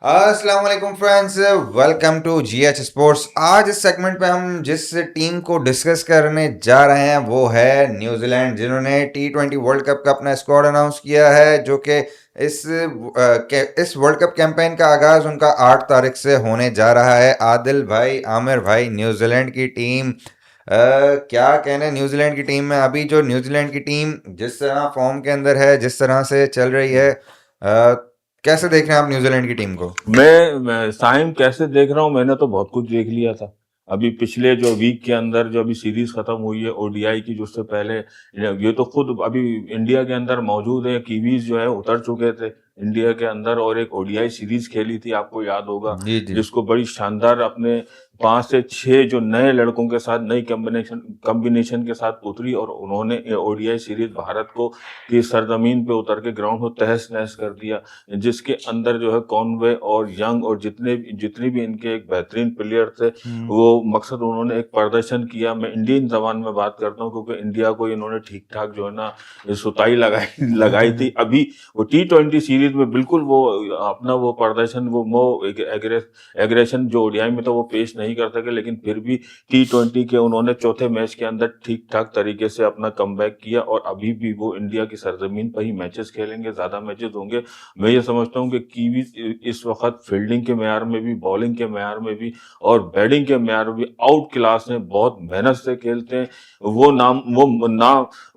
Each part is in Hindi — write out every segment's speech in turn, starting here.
अस्सलाम वालेकुम friends, welcome to GH sports. आज इस सेगमेंट पे हम जिस टीम को डिस्कस करने जा रहे हैं वो है न्यूजीलैंड, जिन्होंने टी20 वर्ल्ड कप का अपना स्क्वाड अनाउंस किया है, जो कि इस वर्ल्ड कप कैंपेन का आगाज उनका 8 तारीख से होने जा रहा है। आदिल भाई, आमिर भाई, न्यूजीलैंड की टीम, क्या कहने न्यूजीलैंड की टीम में। अभी जो न्यूजीलैंड की टीम जिस तरह फॉर्म के अंदर है, जिस तरह से चल रही है, कैसे देख रहे हैं आप न्यूजीलैंड की टीम को? मैं साइम कैसे देख रहा हूँ। मैंने तो बहुत कुछ देख लिया था अभी पिछले जो वीक के अंदर, जो अभी सीरीज खत्म हुई है ओडीआई की, जो उससे पहले ये तो खुद अभी इंडिया के अंदर मौजूद है। कीवीज जो है उतर चुके थे इंडिया के अंदर और एक ओडीआई सीरीज खेली थी, आपको याद होगा, जी जी। जिसको बड़ी शानदार अपने 5 से 6 जो नए लड़कों के साथ नई कॉम्बिनेशन के साथ उतरी और उन्होंने ओडीआई सीरीज भारत को की सरजमीन पे उतर के ग्राउंड को तहस नहस कर दिया, जिसके अंदर जो है कॉनवे और यंग और जितने भी इनके एक बेहतरीन प्लेयर थे, वो मकसद उन्होंने एक प्रदर्शन किया। मैं इंडियन जबान में बात करता हूँ क्योंकि इंडिया को इन्होंने ठीक ठाक जो है ना सुताई लगाई लगाई थी। अभी वो टी20 सीरीज में बिल्कुल वो अपना वो प्रदर्शन, वो एग्रेशन जो ओडीआई में तो वो पेश नहीं कर सके, लेकिन फिर भी टी20 के उन्होंने चौथे मैच के अंदर ठीक ठाक तरीके से अपना कमबैक किया और अभी भी वो इंडिया की सरजमीन पर ही मैचेस खेलेंगे, ज्यादा मैचेस होंगे। मैं ये समझता हूँ कि कीवीज इस वक्त फील्डिंग के म्यार में भी, बॉलिंग के म्यार में भी और बैटिंग के म्यार में भी आउट क्लास हैं, बहुत मेहनत से खेलते हैं। वो ना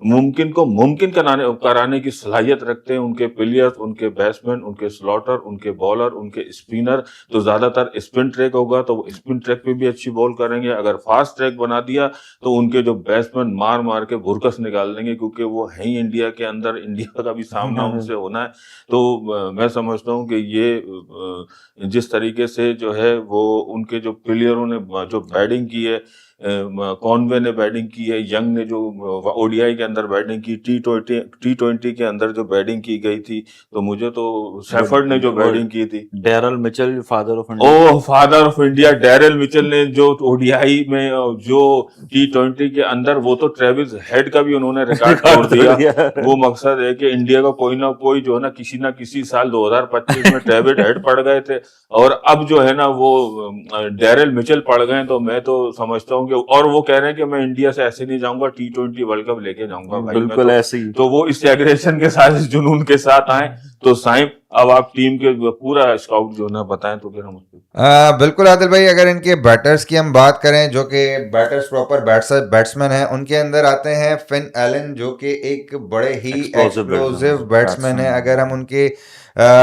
मुमकिन को मुमकिन कराने की सलाहियत रखते हैं। उनके प्लेयर्स, उनके बैट्समैन, उनके स्लॉटर, उनके बॉलर, उनके स्पिनर, तो ज्यादातर स्पिन ट्रैक होगा तो वो स्पिन ट्रैक पे भी अच्छी बॉल करेंगे। अगर फास्ट ट्रैक बना दिया तो उनके जो बैट्समैन मार मार के भुरकस निकाल देंगे, क्योंकि वो है ही इंडिया के अंदर, इंडिया का भी सामना उनसे होना है। तो मैं समझता हूँ कि ये जिस तरीके से जो है वो उनके जो प्लेयरों ने जो बैटिंग की है, कॉनवे ने बैटिंग की है, यंग ने जो ओडीआई के अंदर बैटिंग की, टी20 के अंदर जो बैटिंग की गई थी, तो मुझे तो शेफर्ड ने जो बैटिंग की थी, Daryl Mitchell, father of India. Oh father of India, Daryl Mitchell ने जो ओडीआई में जो टी20 के अंदर, वो तो ट्रेविस हेड का भी उन्होंने रिकॉर्ड तोड़ दिया। वो मकसद है कि इंडिया का कोई ना कोई जो है ना किसी साल 2025 में ट्रेविस हेड पड़ गए थे और अब जो है ना वो डैरेल मिचेल पड़ गए। तो मैं तो समझता हूँ कि, और वो कह रहे हैं कि मैं इंडिया से ऐसे नहीं जाऊंगा, टी20 वर्ल्ड कप लेके जाऊंगा भाई मैं बिल्कुल तो। ऐसे ही। तो वो इस एग्रेशन के साथ, इस जुनून के साथ आए। तो साइम, अब आप टीम के पूरा स्काउट जो ना बताएं तो फिर हम उसको। बिल्कुल आदिल भाई, अगर इनके बैटर्स की हम बात करें, जो कि बैटर्स प्रॉपर बैट्समैन हैं, उनके अंदर आते हैं फिन एलन, जो कि एक बड़े ही एक्सप्लोसिव एक्सप्लोसिव बैट्समैन। बैट्समैन है। अगर हम उनके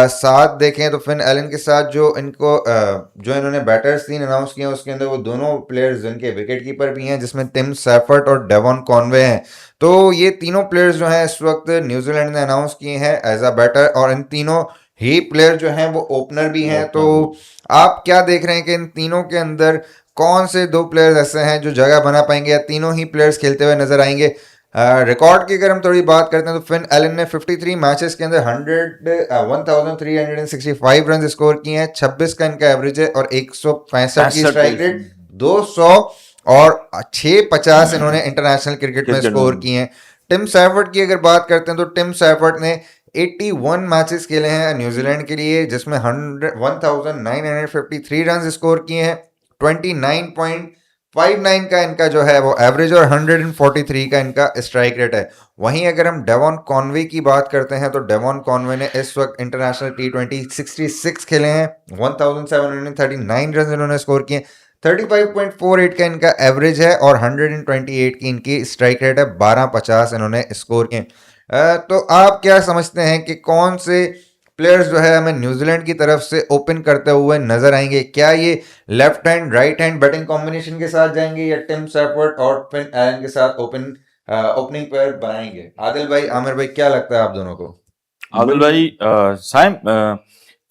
साथ देखें तो फिन एलन के साथ जो इनको जो इन्होंने बैटर्स 3 अनाउंस किए हैं, उसके अंदर वो दोनों प्लेयर्स जिनके विकेट कीपर भी हैं, जिसमें टिम सैफर्ट और डेवॉन कॉनवे हैं। तो ये तीनों प्लेयर्स जो हैं इस वक्त न्यूजीलैंड ने अनाउंस किए हैं एज अ बैटर, और इन तीनों ही प्लेयर जो हैं वो ओपनर भी हैं। तो आप क्या देख रहे हैं कि इन तीनों के अंदर कौन से 2 प्लेयर्स ऐसे हैं जो जगह बना पाएंगे, या तीनों ही प्लेयर्स खेलते हुए नजर आएंगे? रिकॉर्ड की अगर हम थोड़ी बात करते हैं तो फिन एलन ने 53 मैचेस के अंदर 1365 रन स्कोर किए हैं, 26 का इनका एवरेज है और 165 की स्ट्राइक रेट, 200 और 650 इन्होंने इंटरनेशनल क्रिकेट में स्कोर किए हैं। टिम सैफर्ड की अगर बात करते हैं तो टिम सैफर्ड ने 81 मैचेस खेले हैं न्यूजीलैंड के लिए, जिसमें 1953 रन स्कोर किए हैं, 29.59 का इनका जो है वो एवरेज और 143 का इनका स्ट्राइक रेट है। वहीं अगर हम डेवॉन कॉनवे की बात करते हैं तो डेवॉन कॉनवे ने इस वक्त इंटरनेशनल टी20 66 खेले हैं, 1739 रन इन्होंने स्कोर किए, 35.48 का इनका एवरेज है और 128 की इनकी स्ट्राइक रेट है, 1250 इन्होंने स्कोर किए। तो आप क्या समझते हैं कि कौन से प्लेयर्स जो है हमें न्यूजीलैंड की तरफ से ओपन करते हुए नजर आएंगे? क्या ये left hand right hand batting combination के साथ जाएंगे, या टिम सैफर्ड और फिन एलन के साथ ओपनिंग पेयर बनाएंगे? आदिल भाई, आमिर भाई, क्या लगता है आप दोनों को? आदिल भाई, साइम,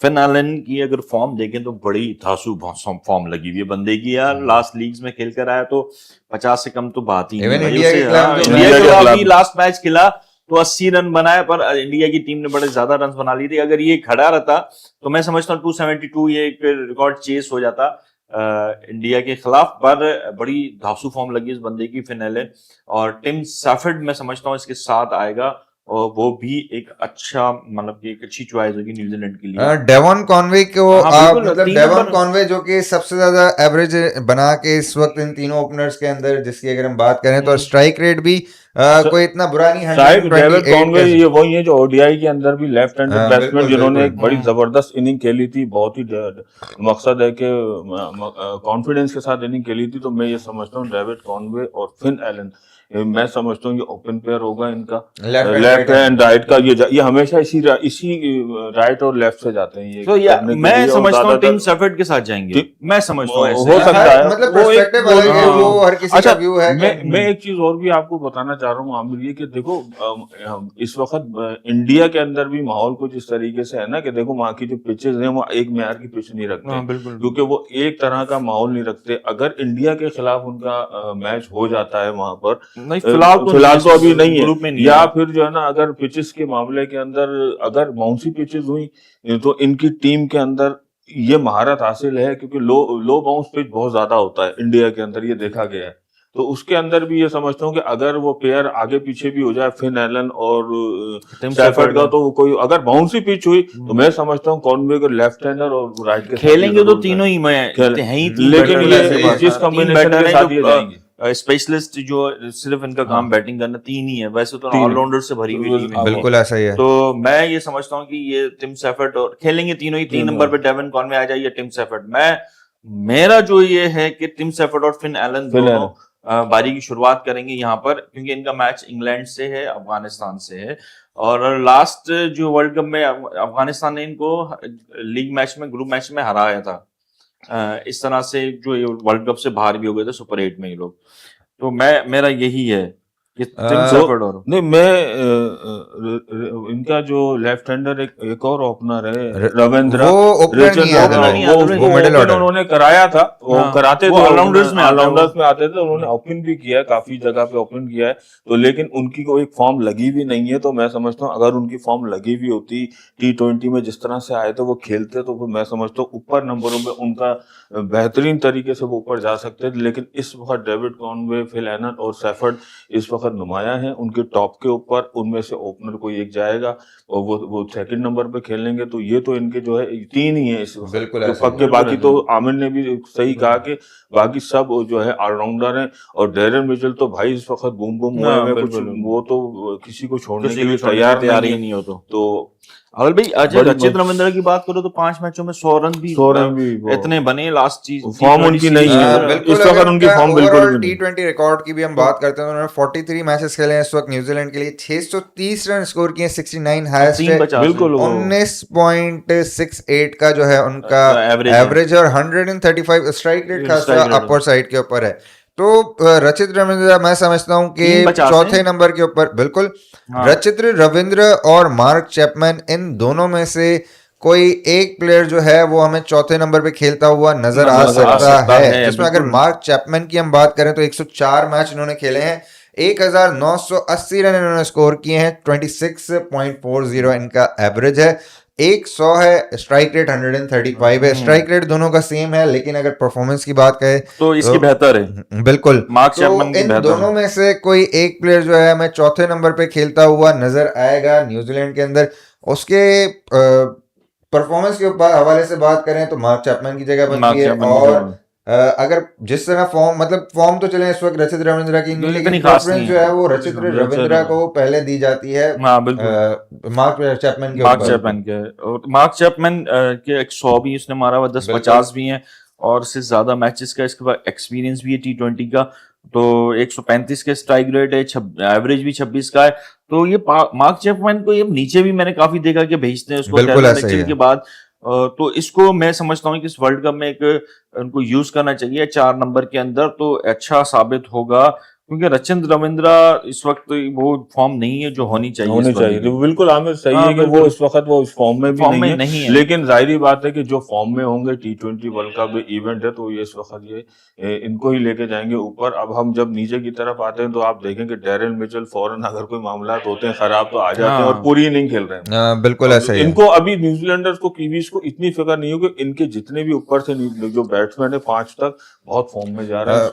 फिन एलन की अगर फॉर्म देखें तो बड़ी धांसू फॉर्म लगी हुई है बंदे की यार। लास्ट लीग्स में खेल कर आया तो 50 से कम तो बात ही नहीं इवन भाई इंडिया के उससे। खिलाफ जो इंडिया के मैच खिलाफ भी लास्ट मैच खेला तो 80 रन बनाए, पर इंडिया की टीम ने बड़े ज्यादा रन बना लिए थे। अगर ये खड़ा रहता तो मैं समझता हूँ 272 ये रिकॉर्ड चेस हो जाता इंडिया के खिलाफ। पर बड़ी धांसू फॉर्म लगी इस बंदे की, फिन एलन। और टिम सैफर्ड मैं समझता हूँ इसके साथ आएगा और वो भी एक अच्छा, मतलब कि एक अच्छी चॉइस होगी न्यूजीलैंड के लिए। डेवॉन कॉनवे को हाँ, आप बिल्कुल, मतलब 3 डेवॉन नंबर। कॉनवे जो कि सबसे ज्यादा एवरेज बना के इस वक्त इन तीनों ओपनर्स के अंदर, जिसकी अगर हम बात करें तो स्ट्राइक रेट भी कोई इतना बुरा नहीं, शायद डेविड 128 कॉनवे का। ये वही है जो ओडीआई के अंदर भी लेफ्ट हैंडेड हाँ, बैट्समैन बिल्कुल जिन्होंने बिल्कुल। एक बड़ी जबरदस्त इनिंग खेली थी, बहुत ही मकसद है कि कॉन्फिडेंस के साथ इनिंग खेली थी। तो मैं ये समझता हूँ डेविड कॉनवे और फिन एलन, मैं समझता हूँ ये ओपन पेयर होगा इनका। लेफ्ट हैंड राइट का ये हमेशा इसी राइट और लेफ्ट से जाते हैं ये तो करने के मैं लिए, और समझता हूँ टिम ज्यादातर सेफर्ड के साथ जाएंगे, मैं समझता हूँ ऐसे। हो सकता है मतलब वो एक पर्सपेक्टिव अलग है, वो हर किसी अच्छा, का व्यू है कि मैं एक चीज और भी आपको बताना चाह रहा हूँ आमिर, ये कि देखो इस वक्त इंडिया के अंदर भी माहौल कुछ इस तरीके से है ना कि देखो वहाँ की जो पिचेस हैं वो एक मेयार की पिच नहीं रखते, हाँ, बिल्कुल, क्योंकि वो एक तरह का माहौल नहीं रखते। अगर इंडिया के खिलाफ उनका मैच हो जाता है वहां पर, नहीं फिलहाल तो अभी नहीं ग्रुप में है, नहीं या है। फिर जो है ना अगर पिचेस के मामले के अंदर अगर बाउंसी पिचेस हुई तो इनकी टीम के अंदर ये महारत हासिल है, क्योंकि लो बाउंस पिच बहुत ज्यादा होता है इंडिया के अंदर, ये देखा गया है। तो उसके अंदर भी ये समझता हूँ कि अगर वो पेयर आगे पीछे भी हो जाए फिन एलन और टिम सैफर्ड का, सेफर्ड तो कोई अगर बाउंसी पिच हुई तो मैं समझता हूँ कॉनवे को लेफ्ट हैंडर और राइट के साथ खेलेंगे तो जरूर तीनों ही, मैं खेल- हैं ही तीन लेकिन बैटर ये ऐसे जिस जिस combination कॉम्बिनेशन के के साथ ये जाएंगे। स्पेशलिस्ट जो सिर्फ इनका हाँ। काम बैटिंग करना, तीन ही है, वैसे तो तीन। ऑलराउंडर से भरी हुई टीम है। बिल्कुल ऐसा ही है। तो मैं ये समझता हूँ कि ये टिम सेफर्ड और खेलेंगे तीनों ही, 3 नंबर पे डेविन कॉनवे आ जाए या टिम सेफर्ड। मेरा जो ये है कि टिम सेफर्ड और फिन एलन दोनों बारी की शुरुआत करेंगे यहाँ पर, क्योंकि इनका मैच इंग्लैंड से है, अफगानिस्तान से है। और लास्ट जो वर्ल्ड कप में अफगानिस्तान ने इनको लीग मैच में, ग्रुप मैच में हराया था। इस तरह से जो ये वर्ल्ड कप से बाहर भी हो गए थे सुपर 8 में ये लोग। तो मेरा यही है कि टिम सेफर्ड और नहीं, इनका जो लेफ्ट हैंडर एक और ओपनर है रविंद्र, वो ओपनर नहीं है ओपनर नहीं है, वो मिडिल ओपन ऑर्डर। उन्होंने कराया था, वो हाँ, कराते वो थे, ऑलराउंडर्स में आता है ऑलराउंडर्स वो। में आते थे, उन्होंने ओपन भी किया है, काफी जगह पे ओपन किया है। तो लेकिन उनकी कोई फॉर्म लगी भी नहीं है। तो मैं समझता हूँ अगर उनकी फॉर्म लगी भी होती, T20 में जिस तरह से आए थे वो खेलते, तो फिर मैं समझता हूँ ऊपर नंबरों में उनका बेहतरीन तरीके से वो ऊपर जा सकते थे। लेकिन इस वक्त डेविड कॉनवे, फिल एलन और सैफर्ड इस वक्त नुमाया है उनके टॉप के ऊपर। उनमें से ओपनर कोई एक जाएगा और वो सेकंड नंबर पे खेलेंगे। तो ये तो इनके जो है तीन ही है इस वक्त बिल्कुल जो ऐसा ही पक्के। है। बाकी तो आमिर ने भी सही कहा कि बाकी सब जो है ऑलराउंडर हैं। और डेरन मिचेल तो भाई इस वक्त बूम बूम हुए में कुछ, वो तो किसी को छोड़ने के लिए तैयार ही हो। तो अगर भाई अच्छा रचित रविंद्र की बात करो तो 5 मैचों में 100 रन भी इतने बने, लास्ट चीज फॉर्म उनकी नहीं है बिल्कुल। इस वक्त, उनकी फॉर्म बिल्कुल भी नहीं। T20 रिकॉर्ड की भी हम बात करते हैं तो उन्होंने 43 मैचेस खेले हैं इस वक्त न्यूजीलैंड के लिए, 630 रन स्कोर किए, 69 हाईएस्ट है, बिल्कुल 19.68 का जो है उनका एवरेज है, और 135 स्ट्राइक रेट खासा अपर साइड के ऊपर है। तो रचित रविंद्र मैं समझता हूं कि चौथे नंबर के ऊपर, बिल्कुल रचित रविंद्र और मार्क चैपमैन, इन दोनों में से कोई एक प्लेयर जो है वो हमें चौथे नंबर पे खेलता हुआ नजर आ सकता है। जिसमें अगर मार्क चैपमैन की हम बात करें तो 104 मैच इन्होंने खेले हैं, 1980 रन इन्होंने स्कोर किए हैं, 26.40 इनका एवरेज है, 100 है, स्ट्राइक रेट 135 है। स्ट्राइक रेट दोनों का सेम है, लेकिन अगर परफॉर्मेंस की बात करें तो इसकी बेहतर है, बिल्कुल। मार्क तो चैपमैन की इन बेहतर दोनों में से कोई एक प्लेयर जो है हमें चौथे नंबर पे खेलता हुआ नजर आएगा न्यूजीलैंड के अंदर। उसके परफॉर्मेंस के हवाले से बात करें तो मार्क चैपमैन की जगह बनती है। और अगर जिस तरह फॉर्म, मतलब फॉर्म तो चले इस वक्त रचित रविंद्र की, लेकिन प्रेफरेंस जो है वो रचित रविंद्र को पहले दी जाती है मार्क चैपमैन के। और मार्क चैपमैन के 100 भी उसने मारा हुआ, 10-50 भी हैं, और इससे ज्यादा मैचेस का इसके बाद एक्सपीरियंस भी है T20 का। तो 135 के स्ट्राइक रेट है, एवरेज भी 26 का है। तो ये मार्क चैपमैन को ये नीचे भी मैंने काफी देखा कि भेजते हैं उसको के बाद। तो इसको मैं समझता हूँ कि इस वर्ल्ड कप में एक उनको यूज करना चाहिए 4 नंबर के अंदर, तो अच्छा साबित होगा, क्योंकि रचित रविंद्र इस वक्त वो फॉर्म नहीं है जो होनी चाहिए। तो बिल्कुल आमिर सही है कि वो इस वक्त वो इस फॉर्म में भी नहीं है। लेकिन जाहिर बात है कि जो फॉर्म में होंगे, T20 वर्ल्ड कप इवेंट है, तो ये इस वक्त ये इनको ही लेके जाएंगे ऊपर। अब हम जब नीचे की तरफ आते हैं तो आप देखेंगे डेरन मिचेल फौरन अगर कोई मामला होते हैं खराब तो आ जाते हैं और पूरी इनिंग खेल रहे हैं। बिल्कुल ऐसा ही है। इनको अभी न्यूजीलैंडर्स को, कीवीज को इतनी फिक्र नहीं हो कि इनके जितने भी ऊपर से जो बैट्समैन है 5 तक बहुत फॉर्म में जा रहे हैं,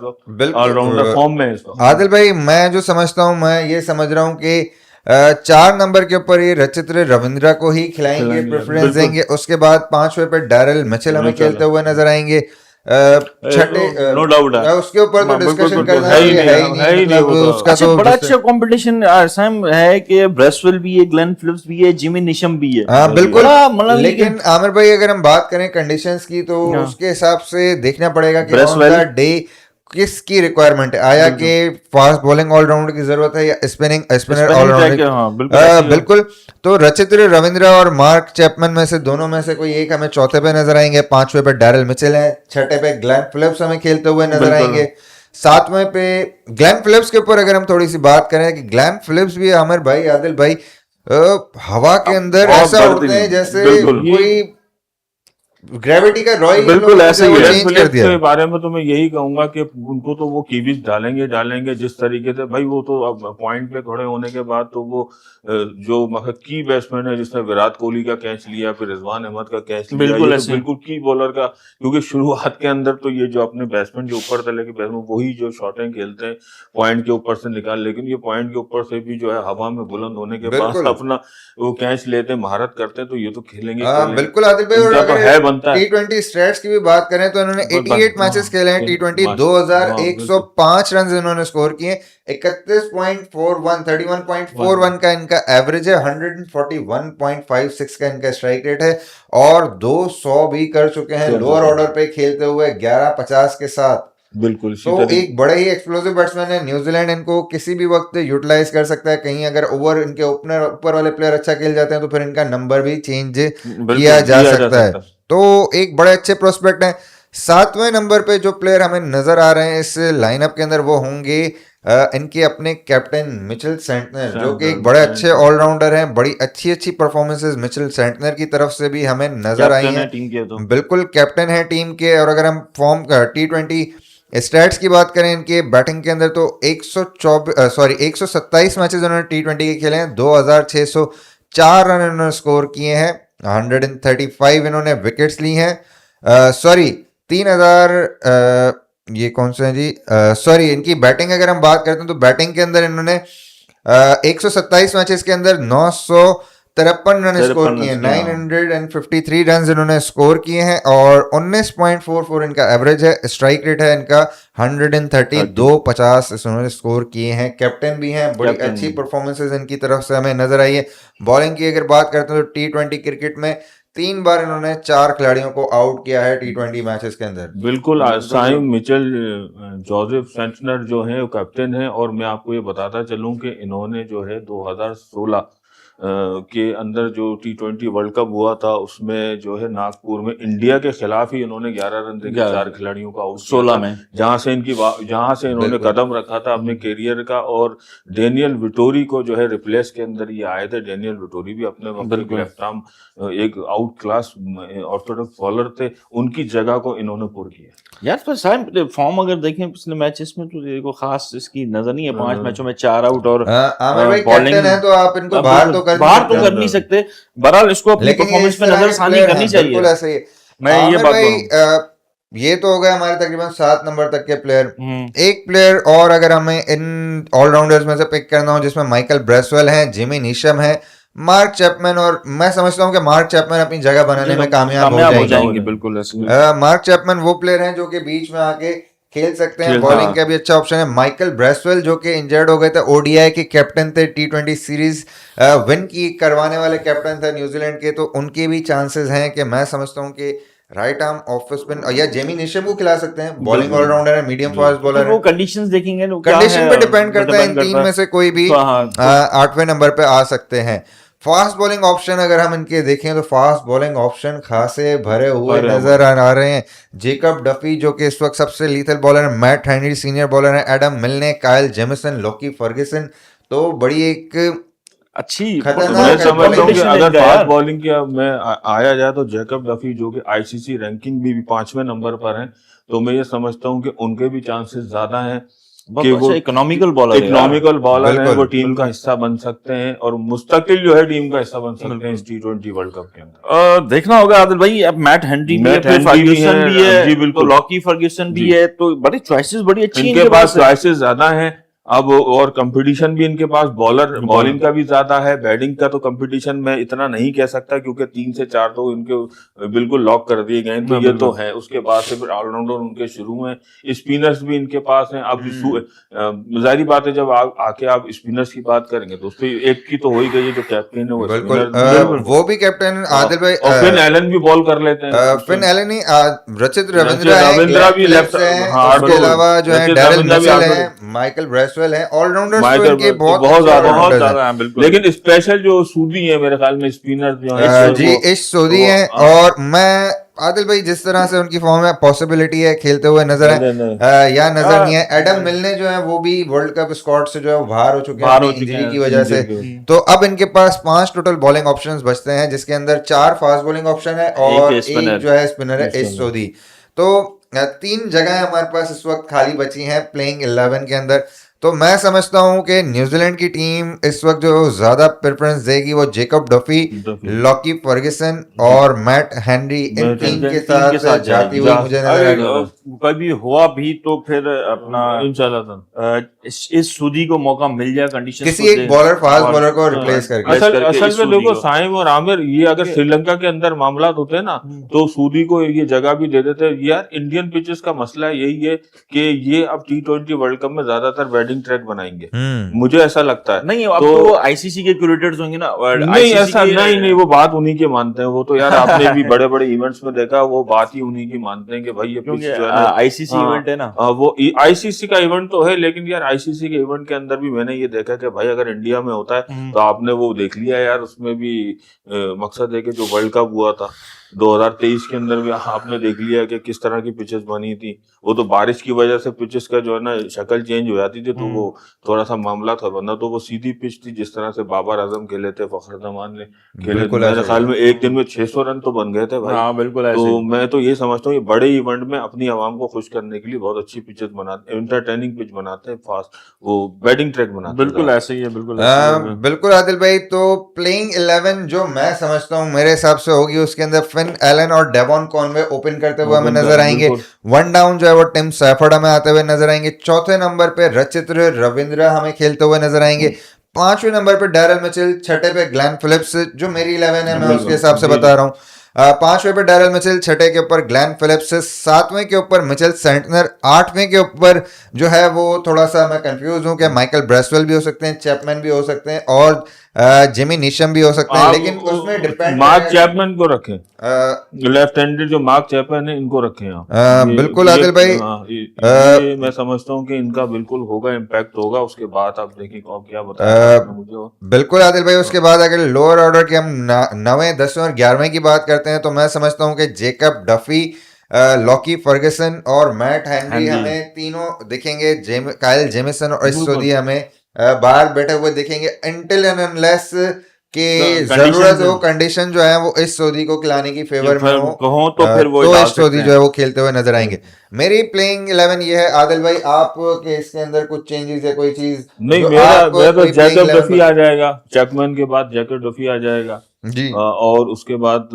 ऑलराउंडर फॉर्म में इस वक्त। आदिल भाई मैं जो समझता हूं, मैं ये समझ रहा हूं कि 4 नंबर के ऊपर ये रचित्र रविंद्रा को ही खिलाएंगे, खिलाएंगे, प्रेफरेंस बिल्कुल। देंगे। उसके बाद 5वें पे डैरल मिचेल हमें मिचेल। खेलते हुए नजर आएंगे। छठे नो डाउट है। उसके ऊपर तो हाँ, बिल्कुल, डिस्कशन बिल्कुल, करना है ही है नहीं, है ही नहीं, मतलब वो तो। उसका अच्छा, तो बड़ा अच्छा कंपटीशन सैम है कि ब्रेसवेल भी है, ग्लेन फिलिप्स भी है, जिमी निशम भी है। हाँ बिल्कुल। बड़ा मतलब लेकिन आमिर भाई अगर हम बात करें कंडीशंस की तो हाँ। उसके हिसाब से देखना पड़ेगा कि ऑन ब्रेसवेल। द डे किसकी रिक्वायरमेंट है। आया कि फास्ट बॉलिंग ऑलराउंडर की जरूरत है या स्पिनर Spinning attack, ऑलराउंडर। हाँ, बिल्कुल ऐसी हो। बिल्कुल। तो रचित्र रविंद्रा और मार्क चैपमैन में से दोनों में से कोई एक हमें चौथे पे नजर आएंगे। 5वें पे डैरल मिचेल है। 6ठे पे ग्लेन फिलिप्स हमें खेलते हुए नजर बिल्कुल। आएंगे। 7वें पे ग्लेन फिलिप्स के ऊपर अगर हम थोड़ी सी बात करें कि ग्लेन फिलिप्स भी आमिर भाई, आदिल भाई, हवा के अंदर बहुत ऐसा बढ़ती उड़ते हैं नहीं। जैसे बिल्कुल। कोई ग्रेविटी का रॉय बिल्कुल ऐसा ही है। चेंज कर दिया। के बारे में तो मैं यही कहूंगा कि उनको तो वो कीवीज डालेंगे जिस तरीके से भाई, वो तो अब पॉइंट पे खड़े होने के बाद तो वो जो मतलब की बैट्समैन है जिसने विराट कोहली का कैच लिया, फिर रिजवान अहमद का कैच लिया, बिल्कुल ये तो ऐसे। बिल्कुल की बॉलर का, क्योंकि शुरुआत के अंदर तो ये जो अपने बैट्समैन जो ऊपर तले के बैट्समैन वही जो शॉटें खेलते हैं पॉइंट के ऊपर से निकाल, लेकिन ये पॉइंट के ऊपर से भी जो है हवा में बुलंद होने के बाद बिल्कुल। अपना वो कैच लेते हैं, महारत करते हैं, तो ये तो खेलेंगे बिल्कुल आदिल भाई। और इनका तो अगर है बनता है। T20 स्टैट्स की भी बात करें तो इन्होंने 88 मैचेस खेले हैं T20, 2105 रन इन्होंने स्कोर किए। 31.41 31.41 का इनका एवरेज है। 141.56 का इनका स्ट्राइक रेट है और 200 भी कर चुके हैं लोअर ऑर्डर पे खेलते हुए 1150 के साथ। बिल्कुल इसी तो तरीके एक बड़े ही एक्सप्लोसिव बैट्समैन है। न्यूजीलैंड इनको किसी भी वक्त यूटिलाइज कर सकता है। कहीं अगर ओवर इनके ओपनर ऊपर वाले प्लेयर अच्छा खेल जाते हैं तो फिर इनका नंबर भी चेंज किया जा सकता है। तो एक बड़े अच्छे प्रोस्पेक्ट हैं। 7वें नंबर पे जो प्लेयर हमें नजर आ रहे हैं इस लाइनअप के अंदर वो होंगे इनके अपने कैप्टन मिचेल सेंटनर, जो कि एक बड़े अच्छे ऑलराउंडर हैं। बड़ी अच्छी अच्छी परफॉर्मेंसेस मिचेल सेंटनर की तरफ से भी हमें नजर आई हैं। टीम के तो बिल्कुल कैप्टन है टीम के। और अगर हम फॉर्म T20 स्टैट्स की बात करें इनके बैटिंग के अंदर तो 127 मैचेस उन्होंने T20 के खेले हैं। 2604 रन इन्होंने स्कोर किए हैं। 135 इन्होंने विकेट्स ली हैं। 3000 ये कौन से हैं जी, इनकी बैटिंग अगर हम बात करते हैं तो बैटिंग के अंदर इन्होंने 127 मैचेस के अंदर 953 रन स्कोर किए हैं। 953 रन इन्होंने स्कोर किए हैं और 19.44 इनका एवरेज है। स्ट्राइक रेट है इनका 130, 250 इन्होंने स्कोर किए हैं। कैप्टन भी हैं। बड़ी अच्छी परफॉर्मेंसेस इनकी तरफ से हमें नजर आई है। बॉलिंग की अगर बात करते हैं तो T20 क्रिकेट में 3 बार इन्होंने 4 खिलाड़ियों को आउट किया है T20 मैचेस के अंदर। बिल्कुल साइम मिचेल जोसेफ सेंटनर जो है वो कैप्टन है। और मैं आपको ये बताता चलूं कि इन्होंने जो है 2016 के अंदर जो T20 वर्ल्ड कप हुआ था उसमें जो है नागपुर में इंडिया के खिलाफ ही इन्होंने 11 रन देके 4 खिलाड़ियों को आउट 16 में, जहां से इन्होंने कदम रखा था अपने कैरियर का। और डेनियल विटोरी को जो है रिप्लेस के अंदर ये आए थे। डेनियल विटोरी भी अपने वक्त लेफ्ट आर्म एक आउट क्लास ऑर्थोडॉक्स बॉलर थे, उनकी जगह को इन्होंने पूर किया। यार पर साहब फॉर्म अगर देखें पिछले मैचेस में तो देखो खास इसकी नजर नहीं है। 5 मैचों में 4 आउट और आमिर भाई कैप्टन है तो आप इनको बाहर तो कर नहीं सकते। बहरहाल इसको अपनी परफॉर्मेंस पे नजरसानी करनी चाहिए। बिल्कुल ऐसे ही। मैं ये बात कहूं। ये तो हो गया हमारे तकरीबन 7 नंबर तक के प्लेयर। एक प्लेयर और अगर हमें इन ऑलराउंडर्स में से पिक करना हो जिसमें माइकल ब्रेसवेल है, जिमी नीशम है, मार्क चैपमैन, और मैं समझता हूं कि मार्क चैपमैन अपनी जगह बनाने में कामयाब हो जाएंगे। बिल्कुल मार्क चैपमैन वो प्लेयर हैं जो कि बीच में आके खेल सकते हैं। बॉलिंग का भी अच्छा ऑप्शन है। माइकल ब्रेसवेल जो कि इंजर्ड हो गए थे, ओडीआई के कैप्टन थे, T20 सीरीज विन की करवाने वाले कैप्टन थे न्यूजीलैंड के, तो उनके भी चांसेस हैं कि मैं समझता हूं कि राइट आर्म ऑफ स्पिन या जेमी निशम को खिला सकते हैं। बॉलिंग ऑलराउंडर है, मीडियम फास्ट बॉलर है। वो कंडीशंस देखेंगे, कंडीशन पे डिपेंड करता है। इन तीन में से कोई भी 8वें नंबर पे आ सकते हैं। फास्ट बॉलिंग ऑप्शन अगर हम इनके देखें तो फास्ट बॉलिंग ऑप्शन खासे भरे हुए नजर आ रहे हैं। जेकब डफी जो कि इस वक्त सबसे लीथल बॉलर है, मैट हेनरी सीनियर बॉलर है, एडम मिलने, कायल जेमिसन, लोकी फर्गुसन, तो बड़ी एक अच्छी खतरनाक अगर फास्ट बॉलिंग की में आया जाए तो जेकब डफी जो कि आईसीसी रैंकिंग भी 5वें नंबर पर हैं, तो मैं ये समझता हूँ कि उनके भी चांसेस ज्यादा हैं कि वो इकोनॉमिकल बॉलर है, वो टीम का हिस्सा बन सकते हैं और मुस्तकिल जो है टीम का हिस्सा बन सकते हैं इस T20 वर्ल्ड कप के अंदर। देखना होगा आदिल भाई। अब मैट हेनरी भी है, फर्ग्यूसन भी है, तो लॉकी फर्ग्यूसन भी है, तो बड़ी चॉइसेस बड़ी अच्छी इनके पास चॉइसेस ज्यादा हैं। अब और कंपटीशन भी इनके पास बॉलिंग का भी ज्यादा है, बैटिंग का तो कंपटीशन मैं इतना नहीं कह सकता क्योंकि 3 से 4 तो इनके बिल्कुल लॉक कर दिए गए हैं, तो ये तो है। उसके बाद से फिर ऑलराउंडर उनके शुरू में, स्पिनर्स भी इनके पास हैं। अब जाहिर बात है जब आके आप स्पिनर्स की बात करेंगे तो उसपे एक की तो हो ही गई है, जो कैप्टन है वो बिल्कुल स्पिनर, वो भी कैप्टन आदिल भाई, और फिन एलन भी बॉल कर लेते हैं। फिन एलन ही, रचित रविंद्रा है, रविंद्रा भी ग्लेन लेफ्ट, फिलिप्स है, हाँ, उसके अलावा जो है रचित डैरिल रविंद्रा भी मिचेल आगे- है, माइकल ब्रेसवेल है, ऑलराउंडर्स तो माइकल इनके बहुत बहुत अच्छे ज्यादा all-rounders हैं। ज्यादा है बिल्कुल। लेकिन स्पेशल जो सूदी है मेरे ख्याल में स्पिनर जो है जी इश सोदी वो- हैं, और मैं आदिल भाई जिस तरह से उनकी फॉर्म में पॉसिबिलिटी है खेलते हुए नजर है या नजर नहीं है। एडम मिलने जो है वो भी वर्ल्ड कप स्क्वाड से जो है वो बाहर हो चुके हैं इंजरी की वजह से। तो अब इनके पास 5 टोटल बॉलिंग ऑप्शंस बचते हैं, जिसके अंदर 4 फास्ट बॉलिंग ऑप्शन है और एक जो है स्पिनर है इश सोदी। तो 3 जगह हमारे पास इस वक्त खाली बची हैं प्लेइंग 11 के अंदर। तो मैं समझता हूं कि न्यूजीलैंड की टीम इस वक्त जो ज्यादा प्रेफरेंस देगी वो जेकब डफी, लॉकी फर्गुसन और मैट हेनरी, इन तीन के साथ जाती हुई मुझे नजर आएगी। कभी हुआ भी तो फिर अपना इंशाल्लाह इस सूदी को मौका मिल जाए कंडीशन किसी एक बॉलर, फास्ट बॉलर को रिप्लेस करके। असल में देखो साइम और आमिर, ये अगर श्रीलंका के अंदर मामला होते हैं ना तो सूदी को ये जगह भी दे देते हैं। यार इंडियन पिचेस का मसला यही है कि ये अब T20 वर्ल्ड कप में ज्यादातर बैटिंग ट्रैक बनाएंगे, मुझे ऐसा लगता है। नहीं, अब तो आईसीसी के क्यूरेटर्स होंगे ना, नहीं ऐसा नहीं, वो बात उन्हीं के मानते हैं। वो तो यार आपने भी बड़े बड़े इवेंट्स में देखा, वो बात ही उन्हीं की मानते हैं कि भाई ये पिच जो है आईसीसी इवेंट है ना, वो आईसीसी का इवेंट तो है, लेकिन यार आईसीसी के इवेंट के अंदर भी मैंने ये देखा कि भाई अगर इंडिया में होता है तो आपने वो देख लिया यार, उसमें भी मकसद है कि जो वर्ल्ड कप हुआ था 2023 के अंदर भी आपने देख लिया कि किस तरह की पिचेस बनी थी। वो तो बारिश की वजह से पिचेस का जो है ना शक्ल चेंज हो जाती थी, तो वो थोड़ा सा मामला था, वरना तो वो सीधी पिच थी जिस तरह से बाबर आजम खेले थे, फखर जमान ने खेले, मेरे ख्याल में एक दिन में 600 रन तो बन गए थे भाई। हाँ, बिल्कुल ऐसे। तो मैं तो ये समझता हूँ ये बड़े इवेंट में अपनी आवाम को खुश करने के लिए बहुत अच्छी पिचेस बनाते हैं, एंटरटेनिंग पिच बनाते हैं, फास्ट वो बैटिंग ट्रैक बनाते हैं। बिल्कुल ऐसे ही है, बिल्कुल आदिल भाई। तो प्लेइंग 11 जो मैं समझता हूँ मेरे हिसाब से होगी, उसके अंदर फिन एलन और डेवॉन कॉनवे ओपन करते हुए हमें नजर आएंगे। 1 डाउन जो है वो टिम सैफर्ड हमें आते हुए नजर आएंगे। चौथे नंबर पे रचित रविंद्रा हमें खेलते हुए नजर आएंगे। 5वें नंबर पे डैरिल मिचेल, 6ठे पे ग्लेन फिलिप्स, जो मेरी 11 है मैं उसके हिसाब से बता रहा हूँ। 5वें पे डैरिल मिचेल, 6ठे के ऊपर ग्लेन फिलिप्स, 7वें के ऊपर मिचेल सेंटनर, 8वें के ऊपर जो है वो थोड़ा सा मैं कंफ्यूज हूँ कि माइकल ब्रेसवेल भी हो सकते हैं, चैपमैन भी हो सकते हैं और जिमी नीशम भी हो सकते हैं, लेकिन उसमें डिपेंड मार्क चैपमैन को रखें, लेफ्ट हैंडेड जो मार्क चैपमैन है इनको रखें आप। बिल्कुल आदिल भाई, ये मैं समझता हूँ कि इनका बिल्कुल होगा, इम्पैक्ट होगा। उसके बाद आप देखिए क्या बताया मुझे। बिल्कुल आदिल भाई, उसके बाद अगर लोअर ऑर्डर की हम 9वें, 10वें और 11वें की बात करते हैं तो मैं समझता हूँ कि जेकब डफी, लॉकी फर्गुसन और मैट हेनरी हमें तीनों दिखेंगे। काइल जेमिसन और सोदी हमें बाहर बैठे हुए दिखेंगे अनटिल एंड अनलेस कि जरूरत हो, कंडीशन जो है वो इस सऊदी को खिलाने की फेवर में हो तो फिर वो तो इस सऊदी जो है वो खेलते हुए नजर आएंगे। मेरी प्लेइंग 11 ये है। आदिल भाई आप के इसके अंदर कुछ चेंजेस है, कोई चीज? नहीं, मेरा तो जैकब डफी आ जाएगा, चैपमैन के बाद जैकब डफी आ जाएगा जी, और उसके बाद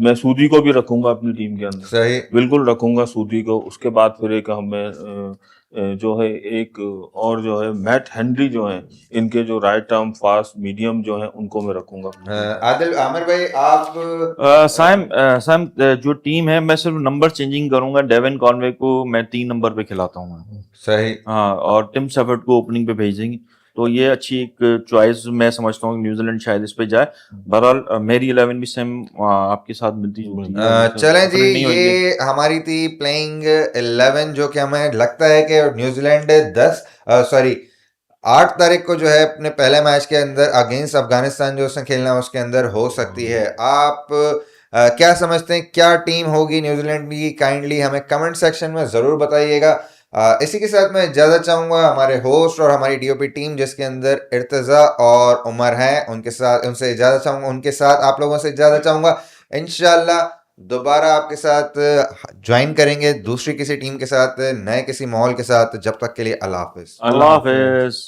मैं सूदी को भी रखूंगा अपनी टीम के अंदर, सही, बिल्कुल रखूंगा सूदी को। उसके बाद फिर एक हमें जो है एक और जो है मैट हेनरी जो है, इनके जो राइट आर्म फास्ट मीडियम जो है उनको मैं रखूंगा। आदिल, आमिर भाई आप? साइम जो टीम है मैं सिर्फ नंबर चेंजिंग करूंगा। डेवन कॉनवे को मैं 3 नंबर पे खिलाता हूँ, सही, हाँ, और टिम सैफर्ड को ओपनिंग पे भेजेंगे, तो ये अच्छी एक चॉइस मैं समझता हूँ। न्यूजीलैंड शायद इस पे जाए। बहरहाल मेरी 11 भी सेम आपके साथ मिलती जुलती है। चलें जी, ये हमारी थी प्लेइंग 11 जो कि हमें लगता है कि न्यूजीलैंड 8 तारीख को जो है अपने पहले मैच के अंदर अगेंस्ट अफगानिस्तान जो उसने खेलना है उसके अंदर हो सकती है। आप क्या समझते हैं, क्या टीम होगी न्यूजीलैंड की? काइंडली हमें कमेंट सेक्शन में जरूर बताइएगा। इसी के साथ मैं इजाजत चाहूंगा हमारे होस्ट और हमारी डीओपी टीम जिसके अंदर इर्तजा और उमर हैं, उनसे इजाजत चाहूंगा, उनके साथ आप लोगों से इजाजत चाहूंगा। इंशाल्लाह दोबारा आपके साथ ज्वाइन करेंगे दूसरी किसी टीम के साथ, नए किसी माहौल के साथ। जब तक के लिए अल्लाह हाफिज। अल्लाह हाफिज।